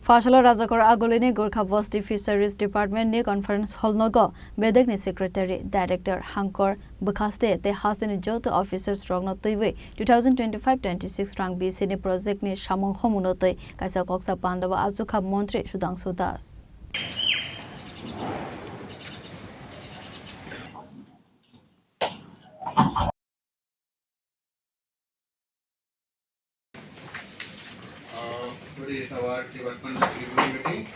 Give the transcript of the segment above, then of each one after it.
Fashala Rajakor Agolini Gorkha Bosti Fisheries Department ni Conference Hall Nogo Bedekni Secretary Director Hankor Bakaste te Hasini Joto Officers Rogno Tiwe 2025-26 Rang BC ni project ni Shamong Homunote Kaisa Koksa Pandava Azuka Montri Sudangsu Das. Today is our development review meeting.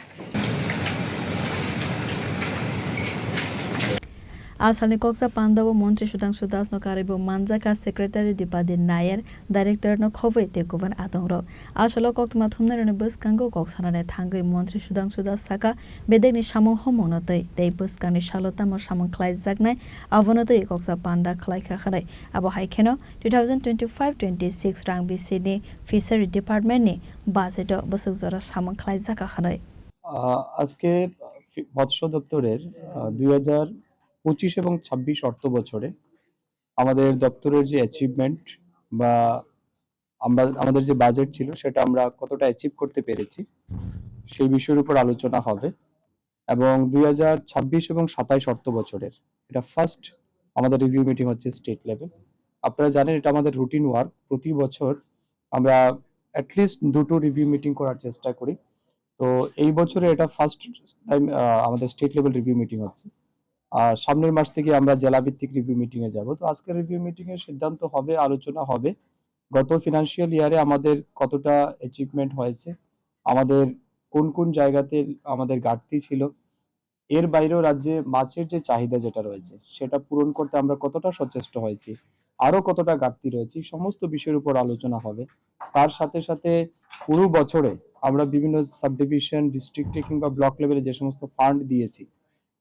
Asani Koksa Pandava Montri Sudangsu Das no Karibu Manjaka Secretary Dipadi Nair Director no Khove Tekovan Atongro Asalo Koktuma Thumner Bus Kango Koksanane Tangi Montri Sudangsu Das Saka Bedekni Shamong Homonote Dei Bus Kani Shalota Mo Shamong Klai Zagnai Avonote Koksa Panda Klai Khare Abo Haikeno 2025-26 Rang BC ni Fishery Department ni Budget Busuk Zora Shamong Klai Zaka Khare আজকে মৎস্য দপ্তরের 2025 এবং 26 অর্থ বছরে আমাদের দপ্তরের যে achievement বা আমাদের যে বাজেট ছিল সেটা আমরা কতটা অ্যাচিভ করতে পেরেছি সেই বিষয়ের উপর আলোচনা হবে এবং 2026 এবং 27 অর্থ বছরের এটা ফার্স্ট আমাদের রিভিউ মিটিং হচ্ছে স্টেট লেভেল। আপনারা জানেন এটা আমাদের রুটিন ওয়ার্ক, প্রতি বছর আমরা অ্যাটলিস্ট দুটো রিভিউ মিটিং করার চেষ্টা করি। তো এই বছরে এটা ফার্স্ট টাইম আমাদের স্টেট লেভেল রিভিউ মিটিং হচ্ছে। সামনের মাস থেকে আমরা জেলা ভিত্তিক রিভিউ মিটিং এ যাব। তো আজকের রিভিউ মিটিং এর সিদ্ধান্ত হবে, আলোচনা হবে গত ফিনান্সিয়াল ইয়ারে আমাদের কতটা অ্যাচিভমেন্ট হয়েছে, আমাদের কোন কোন জায়গাতে আমাদের ঘাটতি ছিল, এর বাইরেও রাজ্যে মাছের যে চাহিদা যেটা রয়েছে সেটা পূরণ করতে আমরা কতটা সচেষ্ট হয়েছি, আরো কতটা ঘাটতি রয়েছে, সমস্ত বিষয়ের উপর আলোচনা হবে। তার সাথে সাথে পুরো বছরে আমরা বিভিন্ন সাব ডিভিশন, ডিস্ট্রিক্টে কিংবা ব্লক লেভেলে যে সমস্ত ফান্ড দিয়েছি,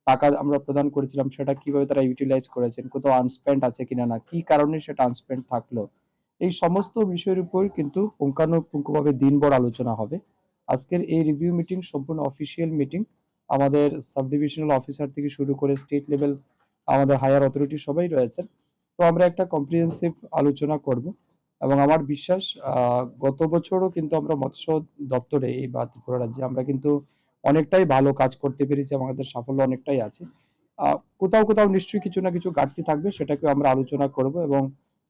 টাকা আমরা প্রদান করেছিলাম, সেটা কিভাবে তারা ইউটিলাইজ করেছেন, কোথাও আনস্পেন্ড আছে কিনা, না কি কারণে সেটা আনস্পেন্ড থাকলো, এই সমস্ত বিষয়ের উপর কিন্তু পুঙ্খানুপুঙ্খভাবে দিনভর আলোচনা হবে। আজকের এই রিভিউ মিটিং সম্পূর্ণ অফিসিয়াল মিটিং, আমাদের সাব ডিভিশনাল অফিসার থেকে শুরু করে স্টেট লেভেল আমাদের হায়ার অথরিটি সবাই রয়েছেন। তো আমরা একটা কম্প্রিহেন্সিভ আলোচনা করব এবং আমার বিশ্বাস গত বছরও কিন্তু আমরা মৎস্য দপ্তরে এই বা ত্রিপুরা রাজ্যে আমরা কিন্তু অনেকটাই ভালো কাজ করতে পেরেছি, আমাদের সাফল্য অনেকটাই আছে। কোথাও কোথাও নিশ্চয়ই কিছু না কিছু ঘাটতি থাকবে, সেটাকে আমরা আলোচনা করব এবং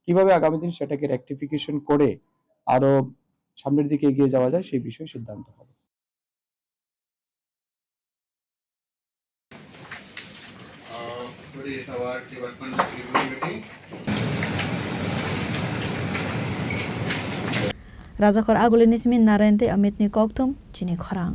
কিভাবে আগামী দিন সেটাকে রেকটিফিকেশন করে আরো সামনের দিকে এগিয়ে যাওয়া যায় সেই বিষয়ে সিদ্ধান্ত হবে। Today is our development review meeting. Rajakor Agolinismin Narente Amitni Koktum Chini Khorang